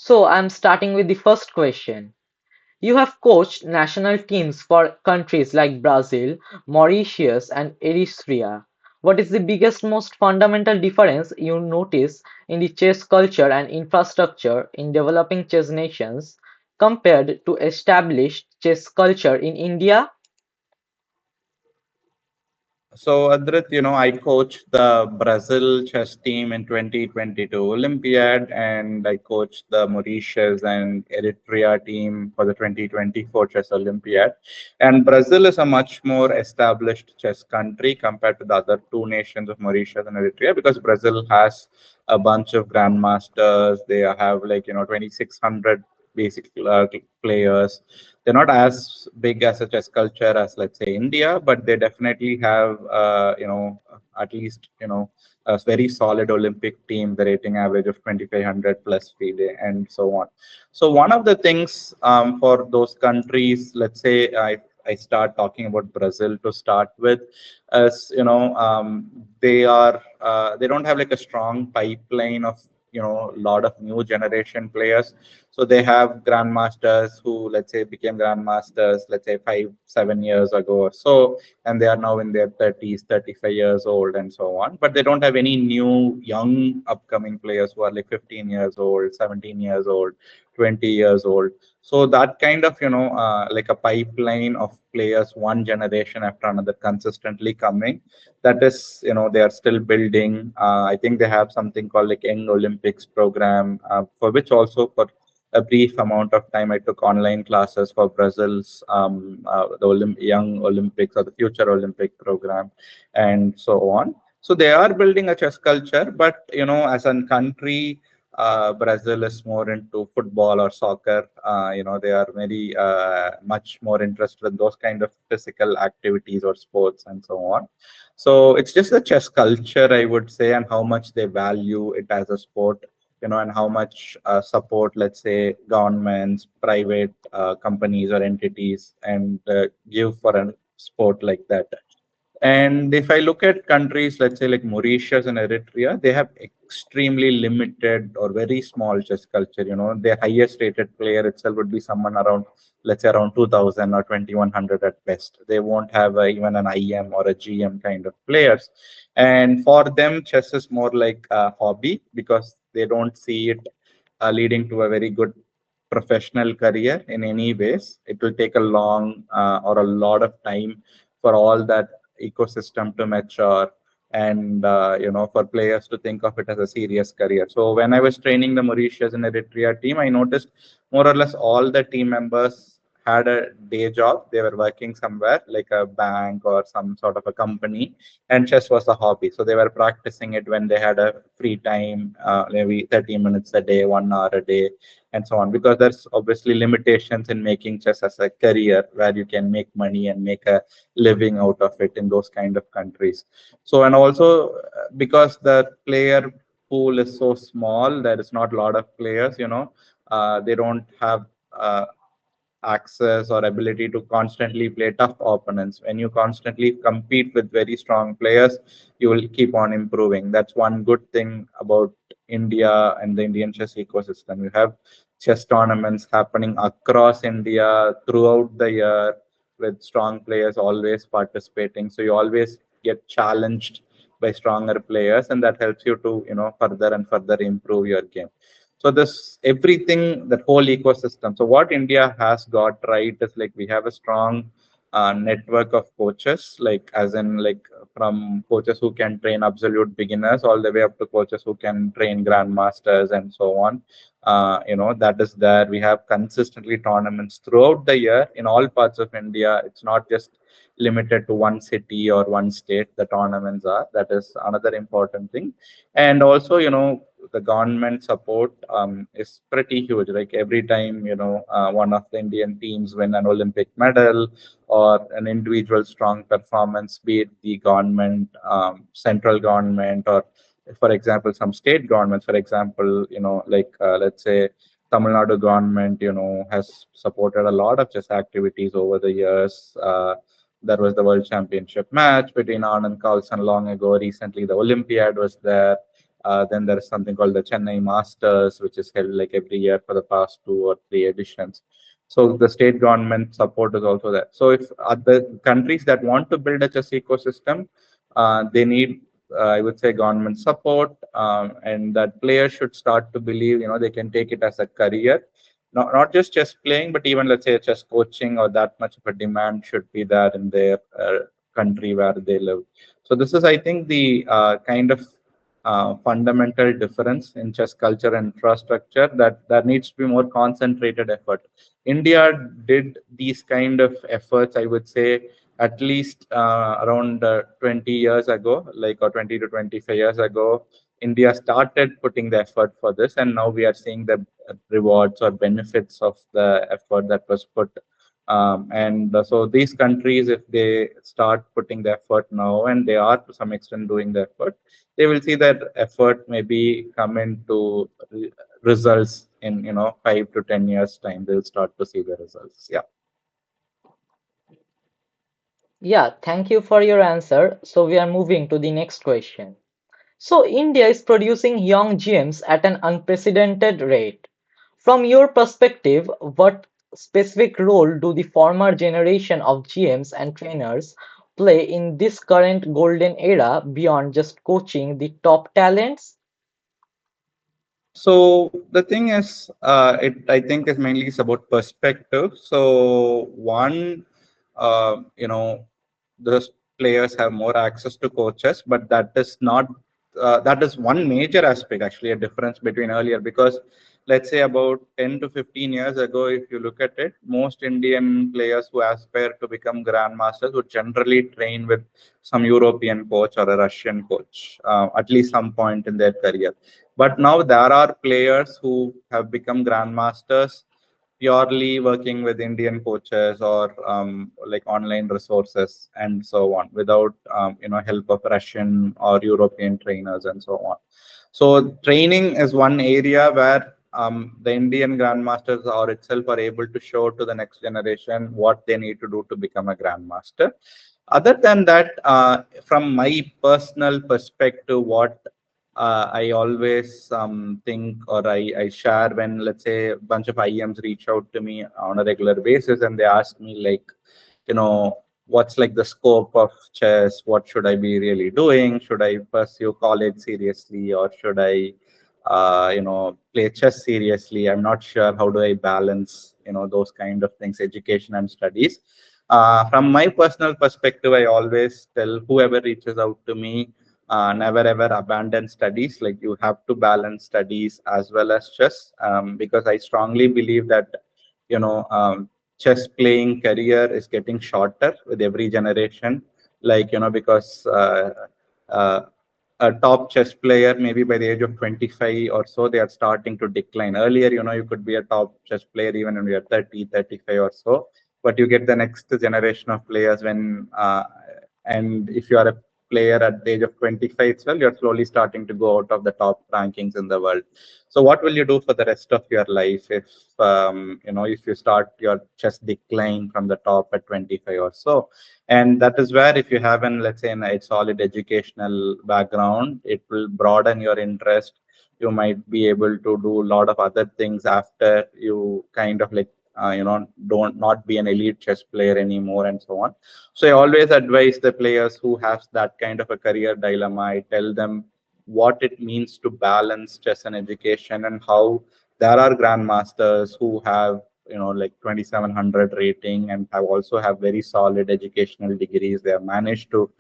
So I'm starting with the first question. You have coached national teams for countries like Brazil, Mauritius, and Eritrea. What is the biggest, most fundamental difference you notice in the chess culture and infrastructure in developing chess nations compared to established chess culture in India? So, Adrit, I coached the Brazil chess team in 2022 Olympiad, and I coached the Mauritius and Eritrea team for the 2024 Chess Olympiad. And Brazil is a much more established chess country compared to the other two nations of Mauritius and Eritrea because Brazil has a bunch of grandmasters. They have 2,600 basic players. They're not as big as a chess culture as, let's say, India, but they definitely have at least a very solid Olympic team, the rating average of 2,500 plus FIDE and so on. So one of the things for those countries, let's say I start talking about Brazil to start with, as they don't have like a strong pipeline of a lot of new generation players. So they have grandmasters who, let's say, became grandmasters, let's say 5 7 years ago or so, and they are now in their 30s, 35 years old and so on, but they don't have any new young upcoming players who are like 15 years old, 17 years old, 20 years old. So that kind of like a pipeline of players, one generation after another, consistently coming, that is, they are still building. I think they have something called like Young Olympics program, for which also for a brief amount of time I took online classes for Brazil's the Young Olympics or the Future Olympic program and so on. So they are building a chess culture, but as a country, Brazil is more into football or soccer. They are very much more interested in those kind of physical activities or sports and so on. So it's just the chess culture, I would say, and how much they value it as a sport, and how much support, let's say, governments, private companies or entities, and give for a sport like that. And if I look at countries, let's say like Mauritius and Eritrea, they have extremely limited or very small chess culture. Their highest rated player itself would be someone around, let's say, around 2,000 or 2,100 at best. They won't have even an IM or a GM kind of players. And for them, chess is more like a hobby because they don't see it leading to a very good professional career in any ways. It will take a long or a lot of time for all that ecosystem to mature, and for players to think of it as a serious career. So when I was training the Mauritius and Eritrea team, I noticed more or less all the team members had a day job. They were working somewhere like a bank or some sort of a company, and chess was a hobby. So they were practicing it when they had a free time, maybe 30 minutes a day, 1 hour a day, and so on, because there's obviously limitations in making chess as a career where you can make money and make a living out of it in those kind of countries. So, and also because the player pool is so small, there is not a lot of players, they don't have access or ability to constantly play tough opponents. When you constantly compete with very strong players, you will keep on improving. That's one good thing about India and the Indian chess ecosystem. You have chess tournaments happening across India throughout the year with strong players always participating. So you always get challenged by stronger players, and that helps you to further and further improve your game. So this everything, that whole ecosystem. So what India has got right is like we have a strong network of coaches, like as in like from coaches who can train absolute beginners all the way up to coaches who can train grandmasters and so on. That is there. We have consistently tournaments throughout the year in all parts of India. It's not just limited to one city or one state. The tournaments are, that is another important thing. And also, the government support is pretty huge. Like every time, one of the Indian teams win an Olympic medal or an individual strong performance, be it the government, central government, or for example, some state governments, for example, like let's say Tamil Nadu government, has supported a lot of chess activities over the years. There was the World Championship match between Anand Carlsen long ago. Recently, the Olympiad was there. Then there is something called the Chennai Masters, which is held like every year for the past 2 or 3 editions. So the state government support is also there. So if other countries that want to build a chess ecosystem, they need, I would say, government support, and that players should start to believe, they can take it as a career, not just chess playing, but even let's say chess coaching, or that much of a demand should be there in their country where they live. So this is, I think, the kind of fundamental difference in chess culture and infrastructure, that there needs to be more concentrated effort. India did these kind of efforts, I would say, at least around 20 years ago, like, or 20 to 25 years ago. India started putting the effort for this, and now we are seeing the rewards or benefits of the effort that was put. And so these countries, if they start putting the effort now, and they are to some extent doing the effort, they will see that effort maybe come into results in 5 to 10 years time. They'll start to see the results. Yeah. Yeah, thank you for your answer. So we are moving to the next question. So India is producing young GMs at an unprecedented rate. From your perspective, what specific role do the former generation of GMs and trainers play in this current golden era beyond just coaching the top talents? So the thing is, it I think is mainly is about perspective. So one, the players have more access to coaches, but that is not, that is one major aspect, actually, a difference between earlier. Because let's say about 10 to 15 years ago, if you look at it, most Indian players who aspire to become grandmasters would generally train with some European coach or a Russian coach, at least some point in their career. But now there are players who have become grandmasters purely working with Indian coaches, or like online resources and so on, without help of Russian or European trainers and so on. So training is one area where the Indian grandmasters are itself are able to show to the next generation what they need to do to become a grandmaster. Other than that, from my personal perspective, what I always think, or I share when, let's say, a bunch of IMs reach out to me on a regular basis, and they ask me, like, what's like the scope of chess? What should I be really doing? Should I pursue college seriously, or should I, play chess seriously? I'm not sure. How do I balance, those kind of things, education and studies? From my personal perspective, I always tell whoever reaches out to me, never ever abandon studies. Like, you have to balance studies as well as chess, because I strongly believe that, chess playing career is getting shorter with every generation. Like, because uh, a top chess player, maybe by the age of 25 or so, they are starting to decline. Earlier, you could be a top chess player even when you're 30, 35 or so, but you get the next generation of players when, and if you are a player at the age of 25 itself, you're slowly starting to go out of the top rankings in the world. So what will you do for the rest of your life if, if you start your chess decline from the top at 25 or so? And that is where, if you have an, let's say, a solid educational background, it will broaden your interest. You might be able to do a lot of other things after you kind of, like, don't not be an elite chess player anymore, and so on. So I always advise the players who have that kind of a career dilemma. I tell them what it means to balance chess and education, and how there are grandmasters who have, like, 2700 rating, and have also have very solid educational degrees. They have managed to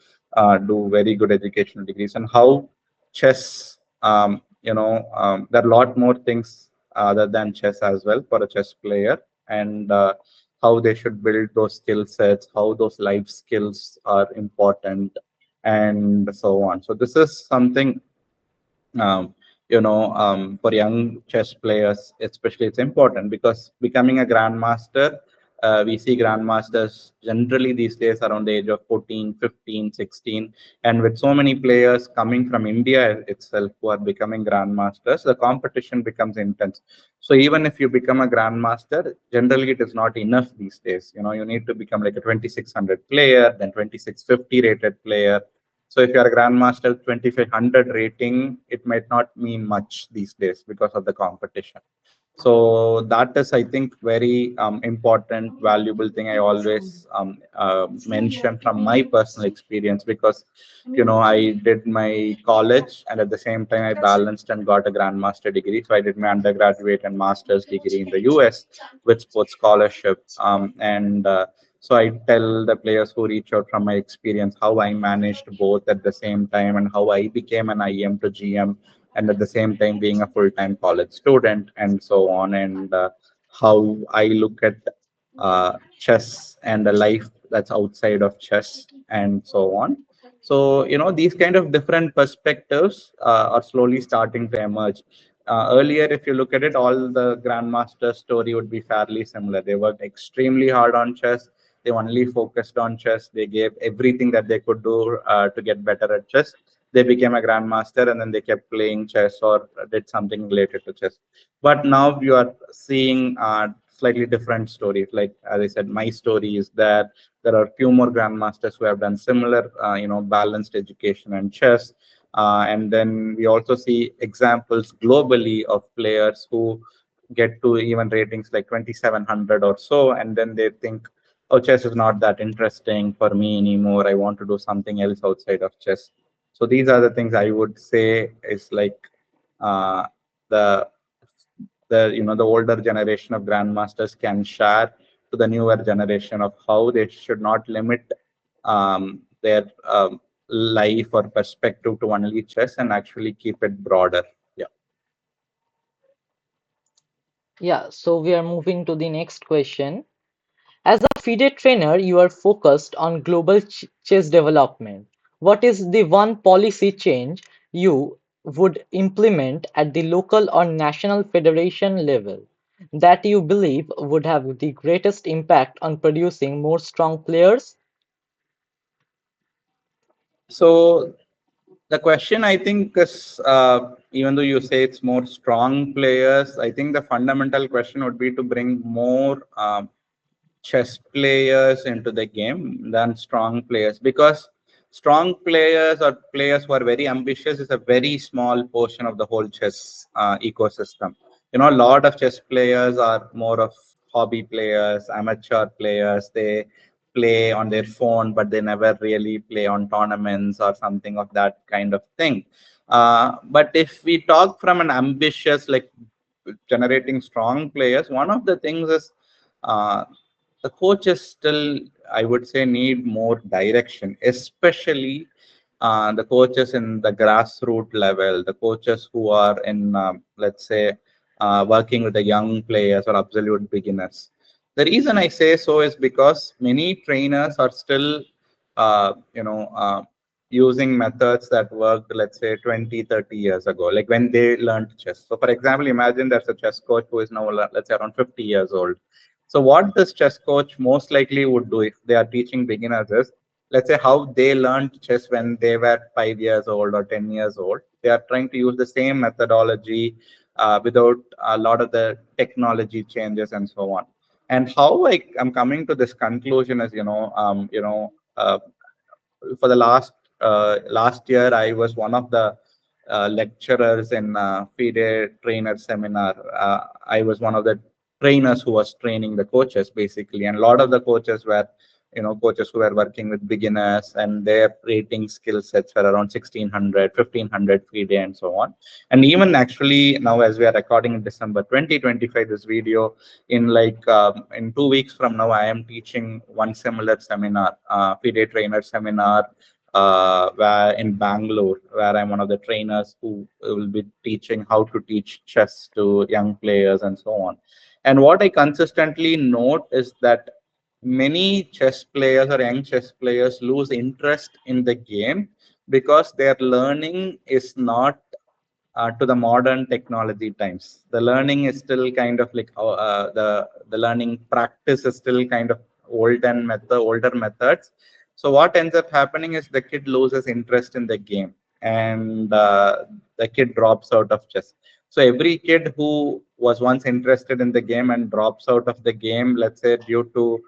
do very good educational degrees, and how chess, there are a lot more things other than chess as well for a chess player. And how they should build those skill sets, how those life skills are important, and so on. So this is something, for young chess players, especially, it's important, because becoming a grandmaster, we see grandmasters generally these days around the age of 14, 15, 16. And with so many players coming from India itself who are becoming grandmasters, the competition becomes intense. So even if you become a grandmaster, generally it is not enough these days. You need to become like a 2600 player, then 2650 rated player, So if you are a grandmaster 2500 rating, it might not mean much these days because of the competition. So that is, I think, very important, valuable thing I always mention from my personal experience, because I did my college and at the same time I balanced and got a grandmaster degree. So I did my undergraduate and master's degree in the US with sports scholarship, and so I tell the players who reach out from my experience how I managed both at the same time and how I became an IM to GM and at the same time being a full-time college student and so on, and how I look at chess and a life that's outside of chess and so on. So these kind of different perspectives are slowly starting to emerge. Earlier, if you look at it, all the grandmaster story would be fairly similar. They worked extremely hard on chess. They only focused on chess. They gave everything that they could do to get better at chess. They became a grandmaster and then they kept playing chess or did something related to chess. But now you are seeing slightly different stories. Like as I said, my story is that there are few more grandmasters who have done similar, balanced education and chess. And then we also see examples globally of players who get to even ratings like 2700 or so, and then they think, oh, chess is not that interesting for me anymore. I want to do something else outside of chess. So these are the things I would say is like uh, the the older generation of grandmasters can share to the newer generation of how they should not limit their life or perspective to only chess and actually keep it broader. Yeah. Yeah, so we are moving to the next question. As a FIDE trainer, you are focused on global chess development. What is the one policy change you would implement at the local or national federation level that you believe would have the greatest impact on producing more strong players? So the question, I think, is even though you say it's more strong players, I think the fundamental question would be to bring more chess players into the game than strong players, because strong players or players who are very ambitious is a very small portion of the whole chess ecosystem. A lot of chess players are more of hobby players, amateur players. They play on their phone but they never really play on tournaments or something of that kind of thing. But if we talk from an ambitious, like generating strong players, one of the things is uh, the coaches still, I would say, need more direction, especially the coaches in the grassroots level, the coaches who are in, let's say, working with the young players or absolute beginners. The reason I say so is because many trainers are still, using methods that worked, let's say, 20, 30 years ago, like when they learned chess. So, for example, imagine there's a chess coach who is now, let's say, around 50 years old. So what this chess coach most likely would do if they are teaching beginners is, let's say, how they learned chess when they were 5 years old or 10 years old. They are trying to use the same methodology without a lot of the technology changes and so on. And how I'm coming to this conclusion is, for the last year, I was one of the lecturers in FIDE trainer seminar. I was one of the trainers who was training the coaches basically, and a lot of the coaches were, coaches who were working with beginners, and their rating skill sets were around 1600, 1500 FIDE and so on. And even actually now, as we are recording in December 2025, this video, in 2 weeks from now, I am teaching one similar seminar, FIDE trainer seminar, where in Bangalore, where I'm one of the trainers who will be teaching how to teach chess to young players and so on. And what I consistently note is that many chess players or young chess players lose interest in the game because their learning is not to the modern technology times. The learning is still kind of like the learning practice is still kind of older methods. So what ends up happening is the kid loses interest in the game, and the kid drops out of chess. So every kid who was once interested in the game and drops out of the game, let's say due to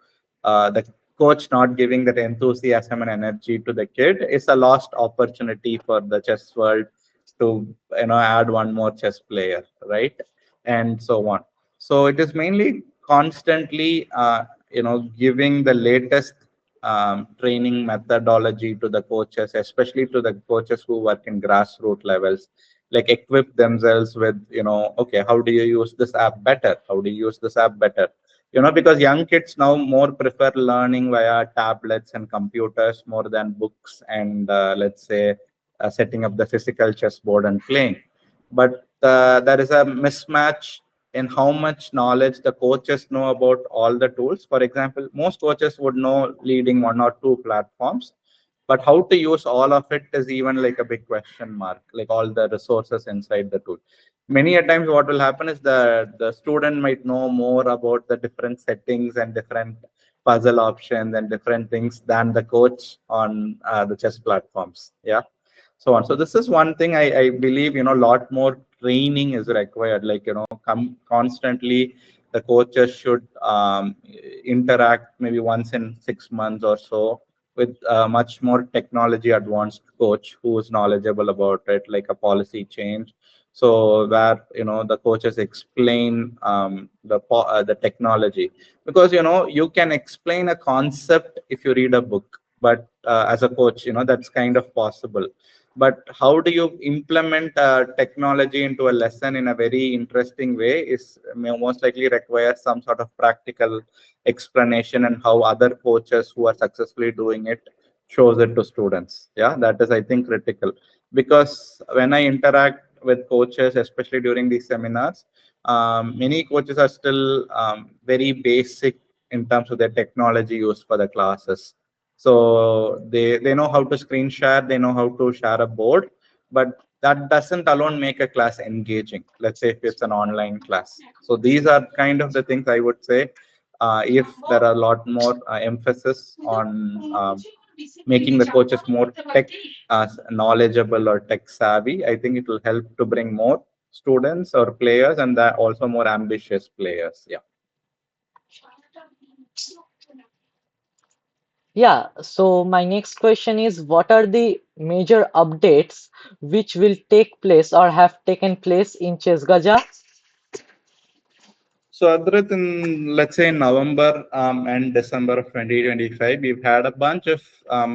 the coach not giving that enthusiasm and energy to the kid is a lost opportunity for the chess world to add one more chess player, right? And so on. So it is mainly constantly giving the latest training methodology to the coaches, especially to the coaches who work in grassroots levels, like equip themselves with, okay, how do you use this app better? How do you use this app better? Because young kids now more prefer learning via tablets and computers more than books and, let's say, setting up the physical chessboard and playing. But there is a mismatch in how much knowledge the coaches know about all the tools. For example, most coaches would know leading one or two platforms, but how to use all of it is even like a big question mark, like all the resources inside the tool. Many a times what will happen is the student might know more about the different settings and different puzzle options and different things than the coach on the chess platforms. Yeah, so on. So this is one thing I believe, a lot more training is required. Like, constantly the coaches should interact maybe once in 6 months or so with a much more technology advanced coach who is knowledgeable about it, like a policy change. So where, the coaches explain the technology, because, you can explain a concept if you read a book, but as a coach, that's kind of possible. But how do you implement technology into a lesson in a very interesting way is most likely requires some sort of practical explanation, and how other coaches who are successfully doing it shows it to students. Yeah, that is, I think, critical. Because when I interact with coaches, especially during these seminars, many coaches are still very basic in terms of their technology used for the classes. So they know how to screen share, they know how to share a board, but that doesn't alone make a class engaging. Let's say if it's an online class. So these are kind of the things I would say. If there are a lot more emphasis on making the coaches more tech knowledgeable or tech savvy, I think it will help to bring more students or players, and that also more ambitious players. Yeah. Yeah, so my next question is, what are the major updates which will take place or have taken place in Chess Gaja? So, Adrit, in let's say November and December of 2025, we've had a bunch of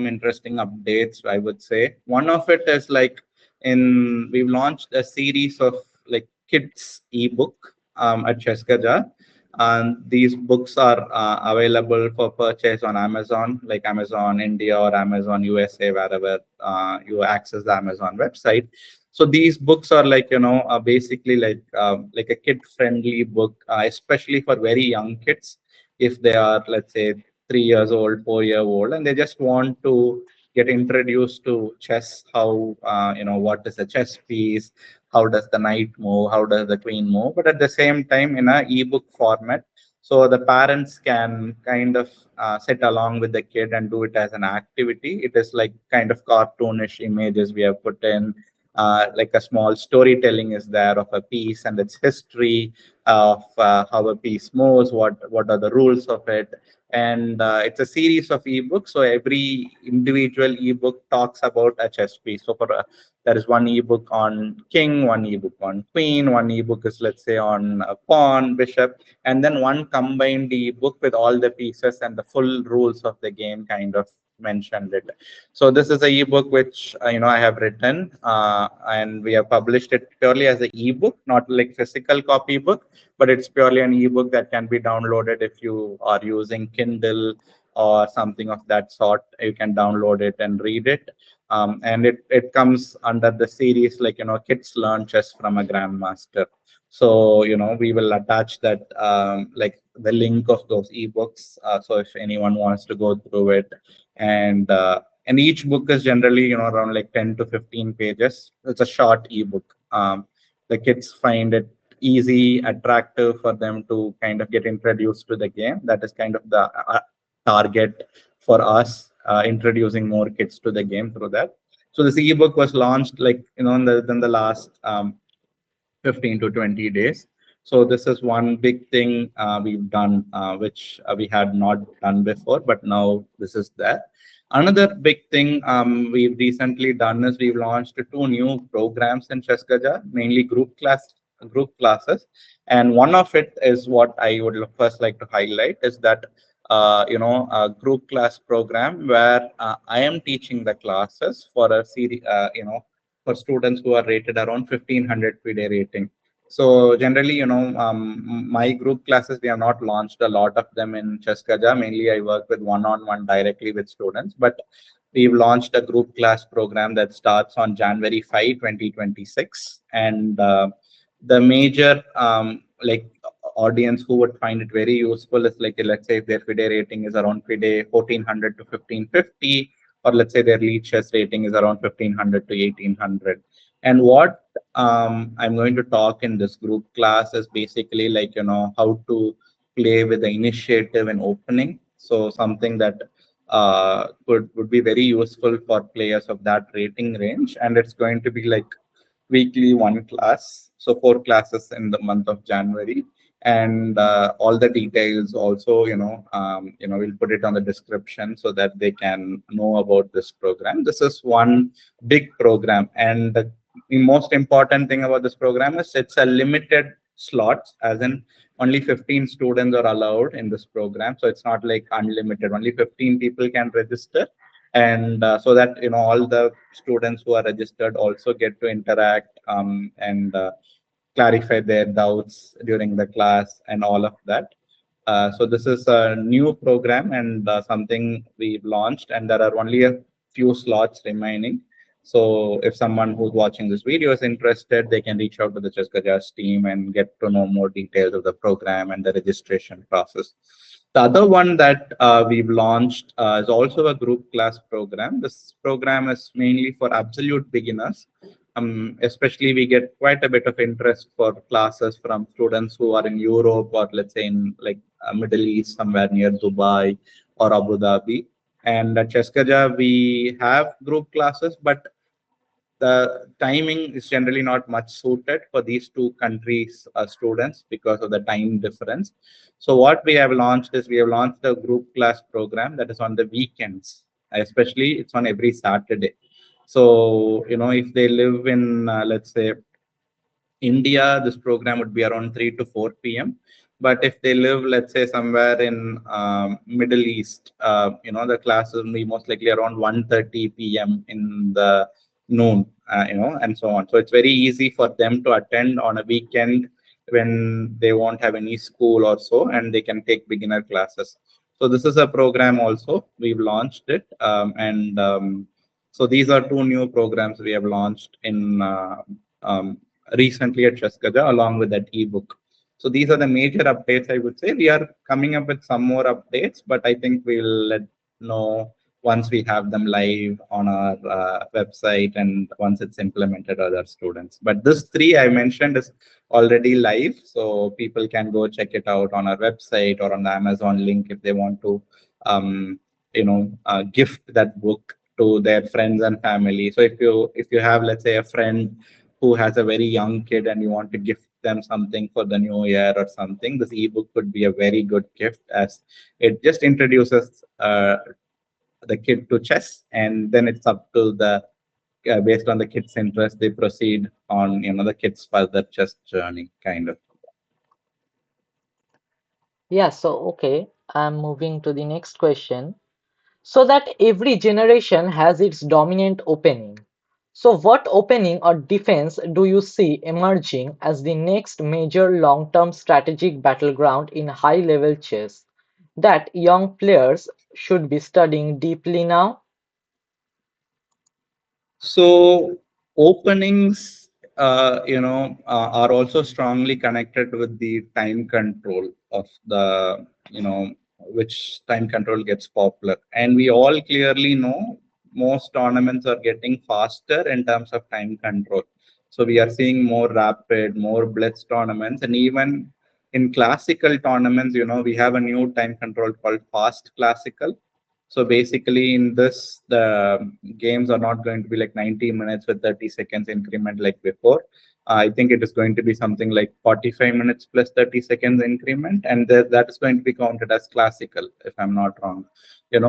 interesting updates, I would say. One of it is like we've launched a series of like kids ebook at Cheskaja. And these books are available for purchase on Amazon, like Amazon India or Amazon USA, wherever you access the Amazon website. So these books are like, basically like a kid friendly book, especially for very young kids. If they are, let's say, 3 years old, 4 year old, and they just want to get introduced to chess, how what is a chess piece, how does the knight move, how does the queen move, but at the same time in a ebook format, so the parents can kind of sit along with the kid and do it as an activity. It is like kind of cartoonish images we have put in, like a small storytelling is there of a piece and its history, of how a piece moves, what are the rules of it. And it's a series of ebooks. So every individual ebook talks about a chess piece. So there is one ebook on king, one ebook on queen, one ebook is, let's say, on pawn, bishop, and then one combined ebook with all the pieces and the full rules of the game kind of mentioned it. So this is a ebook which I have written, and we have published it purely as an ebook, not like physical copy book, but it's purely an ebook that can be downloaded if you are using Kindle or something of that sort. You can download it and read it. And it comes under the series like, kids learn chess from a grandmaster. So we will attach that, like the link of those ebooks, so if anyone wants to go through it. And each book is generally around like 10 to 15 pages. It's a short ebook. The kids find it easy, attractive for them to kind of get introduced to the game. That is kind of the target for us, introducing more kids to the game through that. So this ebook was launched like in the last 15 to 20 days. So this is one big thing we've done, which we had not done before, but now this is there. Another big thing we've recently done is we've launched two new programs in Chess Gaja, mainly group classes, and one of it is what I would first like to highlight is that a group class program where I am teaching the classes for a series, for students who are rated around 1500 PDA rating. So generally, my group classes, we have not launched a lot of them in Cheskaja. Mainly, I work with one-on-one directly with students, but we've launched a group class program that starts on January 5, 2026. And the major audience who would find it very useful is like, let's say if their FIDE rating is around FIDE 1400 to 1550, or let's say their lead chess rating is around 1500 to 1800. And what I'm going to talk in this group class is basically like, how to play with the initiative and opening. So something that would be very useful for players of that rating range. And it's going to be like weekly one class. So four classes in the month of January. And all the details also, we'll put it on the description so that they can know about this program. This is one big program, and the most important thing about this program is it's a limited slots, as in only 15 students are allowed in this program. So it's not like unlimited, only 15 people can register. And so that all the students who are registered also get to interact and clarify their doubts during the class and all of that. So this is a new program and something we've launched, and there are only a few slots remaining. So if someone who's watching this video is interested, they can reach out to the Cheskajas team and get to know more details of the program and the registration process. The other one that we've launched is also a group class program. This program is mainly for absolute beginners. Especially we get quite a bit of interest for classes from students who are in Europe, or let's say in like Middle East, somewhere near Dubai or Abu Dhabi. And at Cheskaja, we have group classes, but the timing is generally not much suited for these two countries students because of the time difference. So what we have launched is we have launched a group class program that is on the weekends, especially it's on every Saturday. So if they live in let's say India, this program would be around 3 to 4 p.m. But if they live, let's say, somewhere in Middle East, the class will be most likely around 1:30 p.m. in the noon, and so on. So it's very easy for them to attend on a weekend when they won't have any school or so, and they can take beginner classes. So this is a program also. We've launched it, and so these are two new programs we have launched in recently at Cheskaja along with that ebook. So these are the major updates I would say. We are coming up with some more updates, but I think we'll let know once we have them live on our website and once it's implemented other students. But this three I mentioned is already live, so people can go check it out on our website or on the Amazon link if they want to, gift that book to their friends and family. So if you have, let's say, a friend who has a very young kid and you want to gift them something for the new year or something, this ebook could be a very good gift, as it just introduces the kid to chess, and then it's up to the based on the kid's interest, they proceed on the kid's further chess journey, kind of. Yeah, so okay, I'm moving to the next question. So that every generation has its dominant opening. So what opening or defense do you see emerging as the next major long-term strategic battleground in high-level chess that young players should be studying deeply now? So openings, are also strongly connected with the time control of the, which time control gets popular. And we all clearly know most tournaments are getting faster in terms of time control. So we are seeing more rapid, more blitz tournaments, and even in classical tournaments, we have a new time control called fast classical. So basically, in this, the games are not going to be like 90 minutes with 30 seconds increment like before. I think it is going to be something like 45 minutes plus 30 seconds increment, and that is going to be counted as classical, if I'm not wrong.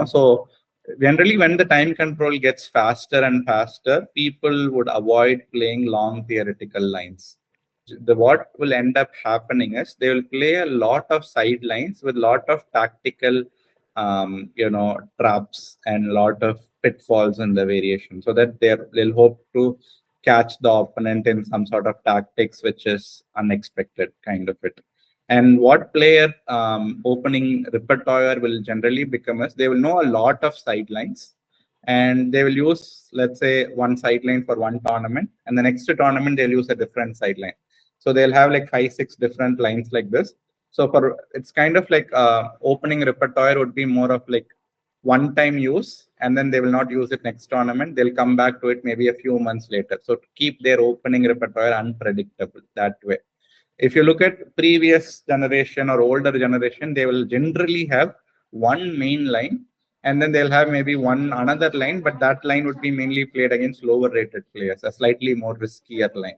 So generally, when the time control gets faster and faster, people would avoid playing long theoretical lines. The what will end up happening is they will play a lot of sidelines with lot of tactical traps and lot of pitfalls in the variation, so that they'll hope to catch the opponent in some sort of tactics which is unexpected kind of it. And what player opening repertoire will generally become is they will know a lot of sidelines, and they will use, let's say, one sideline for one tournament, and the next tournament they'll use a different sideline. So they'll have like 5 6 different lines like this. So for it's kind of like opening repertoire would be more of like one time use, and then they will not use it next tournament. They'll come back to it maybe a few months later. So to keep their opening repertoire unpredictable that way. If you look at previous generation or older generation, they will generally have one main line, and then they'll have maybe one another line, but that line would be mainly played against lower rated players, a slightly more riskier line.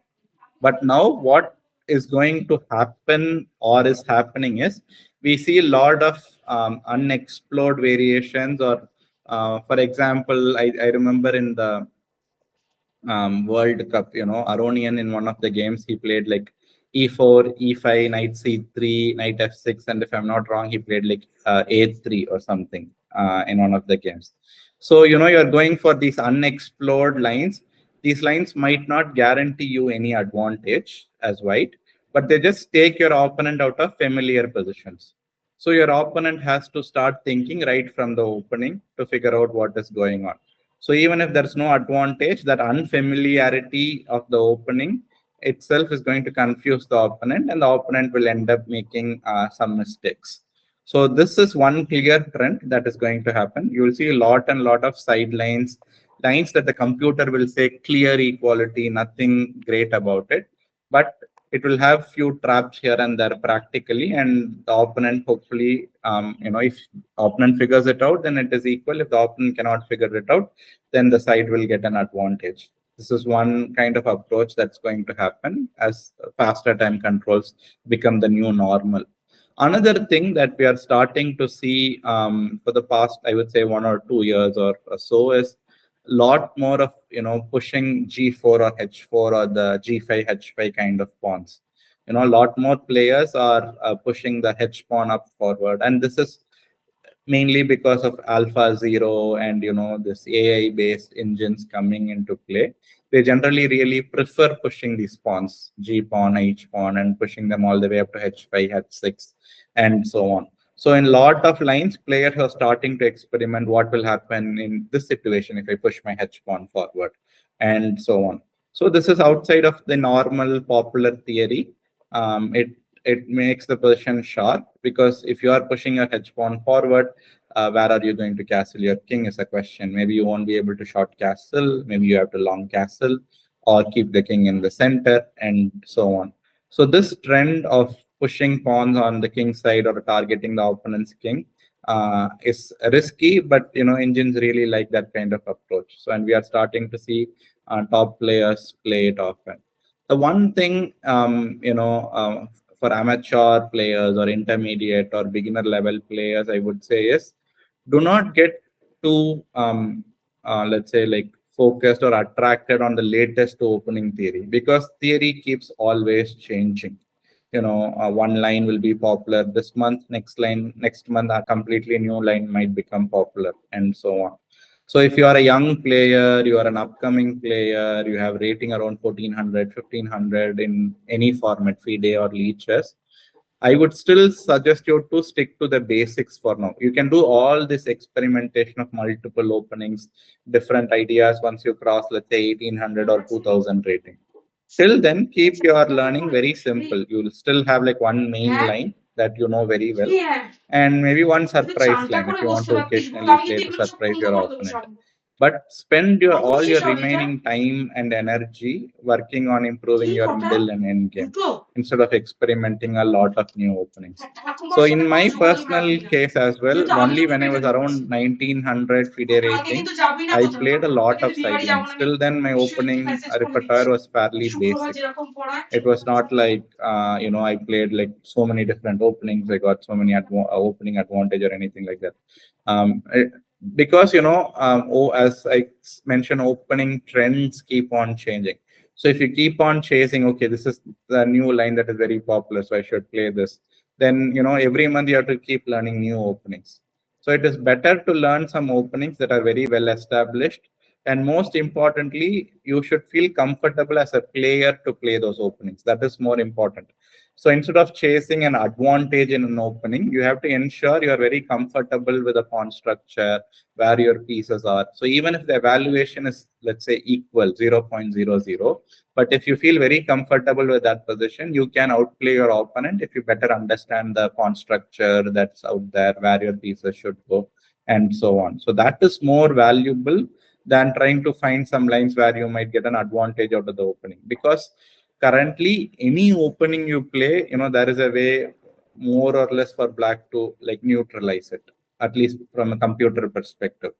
But now what is going to happen or is happening is we see a lot of unexplored variations. Or for example, I remember in the World Cup, Aronian in one of the games he played like e4, e5, knight c3, knight f6, and if I'm not wrong, he played like a3 or something in one of the games. So you're going for these unexplored lines. These lines might not guarantee you any advantage as white, but they just take your opponent out of familiar positions. So your opponent has to start thinking right from the opening to figure out what is going on. So even if there's no advantage, that unfamiliarity of the opening itself is going to confuse the opponent, and the opponent will end up making some mistakes. So this is one clear trend that is going to happen. You will see a lot and lot of sidelines, lines that the computer will say clear equality, nothing great about it, but it will have few traps here and there practically, and the opponent hopefully, if opponent figures it out, then it is equal. If the opponent cannot figure it out, then the side will get an advantage. This is one kind of approach that's going to happen as faster time controls become the new normal. Another thing that we are starting to see for the past, I would say, 1 or 2 years or so is lot more of pushing G4 or H4 or the G5 H5 kind of pawns. A lot more players are pushing the H pawn up forward, and this is mainly because of Alpha Zero and this AI based engines coming into play. They generally really prefer pushing these pawns, G pawn, H pawn, and pushing them all the way up to H5, H6, and so on. So in lot of lines, players are starting to experiment what will happen in this situation if I push my H pawn forward, and so on. So this is outside of the normal popular theory. It makes the position sharp, because if you are pushing your H pawn forward, where are you going to castle your king is a question. Maybe you won't be able to short castle, maybe you have to long castle, or keep the king in the center, and so on. So this trend of pushing pawns on the king side or targeting the opponent's king is risky, but engines really like that kind of approach. So, and we are starting to see top players play it often. The one thing, for amateur players or intermediate or beginner level players, I would say is, do not get too, let's say, like focused or attracted on the latest opening theory, because theory keeps always changing. One line will be popular this month, next month, a completely new line might become popular, and so on. So if you are a young player, you are an upcoming player, you have rating around 1400, 1500 in any format, FIDE or Leeches, I would still suggest you to stick to the basics for now. You can do all this experimentation of multiple openings, different ideas once you cross, let's say, 1800 or 2000 rating. Till then, keep your learning very simple. You'll still have like one main line that you know very well, and maybe one surprise line if you want to occasionally play to surprise your opponent. but spend your all your remaining time and energy working on improving your middle and end game instead of experimenting a lot of new openings. So in my personal case as well, only when I was around 1900 FIDE rating, I played a lot of sidelines. Till then my opening repertoire was fairly basic. It was not like I played like so many different openings, I got so many opening advantage or anything like that. Because as I mentioned, opening trends keep on changing. So if you keep on chasing, okay, this is the new line that is very popular, so I should play this, then every month you have to keep learning new openings. So it is better to learn some openings that are very well established, and most importantly, you should feel comfortable as a player to play those openings. That is more important. So instead of chasing an advantage in an opening, you have to ensure you are very comfortable with the pawn structure, where your pieces are. So even if the evaluation is, let's say, equal 0.00, but if you feel very comfortable with that position, you can outplay your opponent if you better understand the pawn structure that's out there, where your pieces should go, and so on. So that is more valuable than trying to find some lines where you might get an advantage out of the opening. Because currently, any opening you play, there is a way more or less for black to like neutralize it, at least from a computer perspective.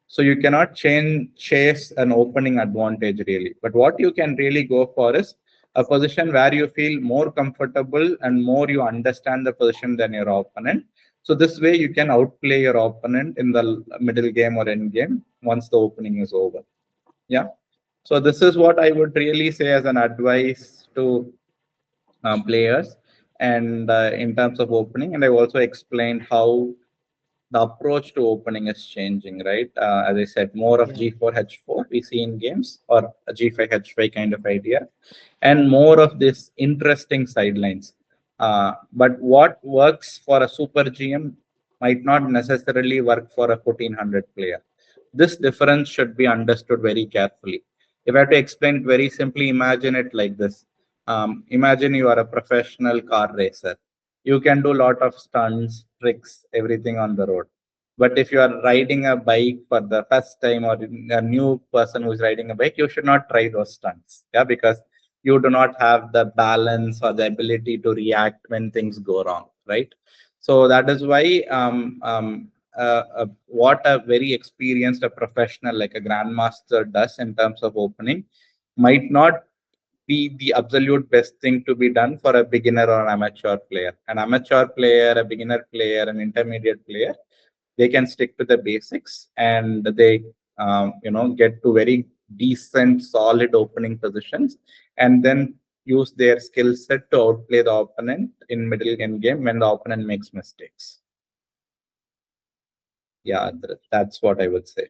So you cannot chase an opening advantage really. But what you can really go for is a position where you feel more comfortable and more you understand the position than your opponent. So this way you can outplay your opponent in the middle game or end game once the opening is over. Yeah. So this is what I would really say as an advice to players, and in terms of opening. And I also explained how the approach to opening is changing, right? As I said, more of Yeah. G4 H4 we see in games, or a G5 H5 kind of idea, and more of this interesting sidelines. But what works for a super GM might not necessarily work for a 1400 player. This difference should be understood very carefully. If I have to explain it very simply, imagine it like this. Imagine you are a professional car racer. You can do a lot of stunts, tricks, everything on the road. But if you are riding a bike for the first time, or a new person who is riding a bike, you should not try those stunts. Yeah, because you do not have the balance or the ability to react when things go wrong, right? So that is why what a very experienced a professional like a grandmaster does in terms of opening might not be the absolute best thing to be done for a beginner or an amateur player. An amateur player, a beginner player, an intermediate player, they can stick to the basics, and they get to very decent solid opening positions, and then use their skill set to outplay the opponent in middle end game when the opponent makes mistakes. Yeah, that's what I would say.